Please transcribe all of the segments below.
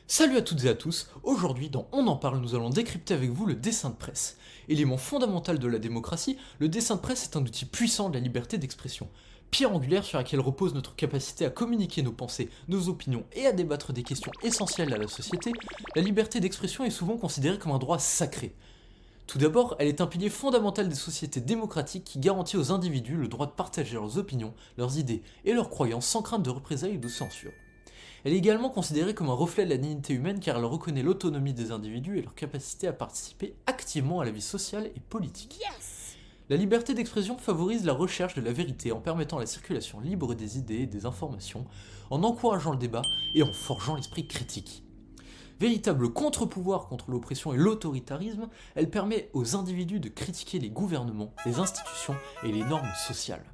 Salut à toutes et à tous, aujourd'hui dans On en parle, nous allons décrypter avec vous le dessin de presse. Élément fondamental de la démocratie, le dessin de presse est un outil puissant de la liberté d'expression. Pierre angulaire sur laquelle repose notre capacité à communiquer nos pensées, nos opinions et à débattre des questions essentielles à la société, la liberté d'expression est souvent considérée comme un droit sacré. Tout d'abord, elle est un pilier fondamental des sociétés démocratiques qui garantit aux individus le droit de partager leurs opinions, leurs idées et leurs croyances sans crainte de représailles ou de censure. Elle est également considérée comme un reflet de la dignité humaine car elle reconnaît l'autonomie des individus et leur capacité à participer activement à la vie sociale et politique. La liberté d'expression favorise la recherche de la vérité en permettant la circulation libre des idées et des informations, en encourageant le débat et en forgeant l'esprit critique. Véritable contre-pouvoir contre l'oppression et l'autoritarisme, elle permet aux individus de critiquer les gouvernements, les institutions et les normes sociales.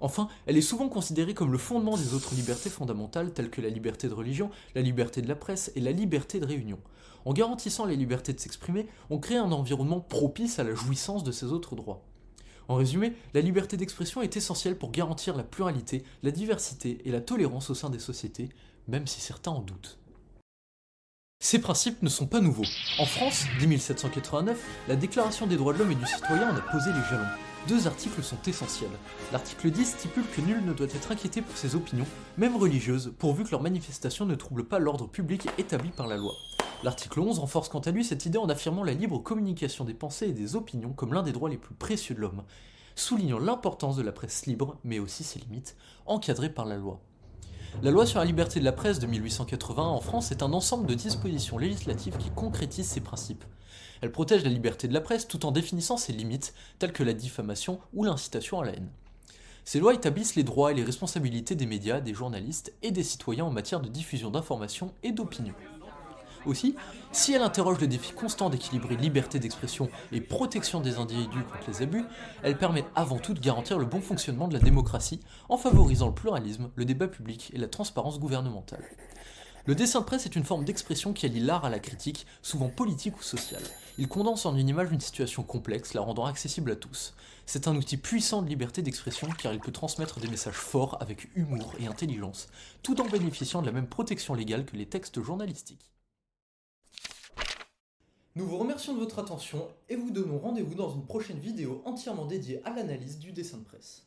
Enfin, elle est souvent considérée comme le fondement des autres libertés fondamentales telles que la liberté de religion, la liberté de la presse et la liberté de réunion. En garantissant les libertés de s'exprimer, on crée un environnement propice à la jouissance de ces autres droits. En résumé, la liberté d'expression est essentielle pour garantir la pluralité, la diversité et la tolérance au sein des sociétés, même si certains en doutent. Ces principes ne sont pas nouveaux. En France, dès 1789, la Déclaration des droits de l'homme et du citoyen en a posé les jalons. Deux articles sont essentiels. L'article 10 stipule que nul ne doit être inquiété pour ses opinions, même religieuses, pourvu que leurs manifestations ne troublent pas l'ordre public établi par la loi. L'article 11 renforce quant à lui cette idée en affirmant la libre communication des pensées et des opinions comme l'un des droits les plus précieux de l'homme, soulignant l'importance de la presse libre, mais aussi ses limites, encadrées par la loi. La loi sur la liberté de la presse de 1881 en France est un ensemble de dispositions législatives qui concrétisent ces principes. Elle protège la liberté de la presse tout en définissant ses limites, telles que la diffamation ou l'incitation à la haine. Ces lois établissent les droits et les responsabilités des médias, des journalistes et des citoyens en matière de diffusion d'informations et d'opinion. Aussi, si elle interroge le défi constant d'équilibrer liberté d'expression et protection des individus contre les abus, elle permet avant tout de garantir le bon fonctionnement de la démocratie en favorisant le pluralisme, le débat public et la transparence gouvernementale. Le dessin de presse est une forme d'expression qui allie l'art à la critique, souvent politique ou sociale. Il condense en une image une situation complexe, la rendant accessible à tous. C'est un outil puissant de liberté d'expression car il peut transmettre des messages forts avec humour et intelligence, tout en bénéficiant de la même protection légale que les textes journalistiques. Nous vous remercions de votre attention et vous donnons rendez-vous dans une prochaine vidéo entièrement dédiée à l'analyse du dessin de presse.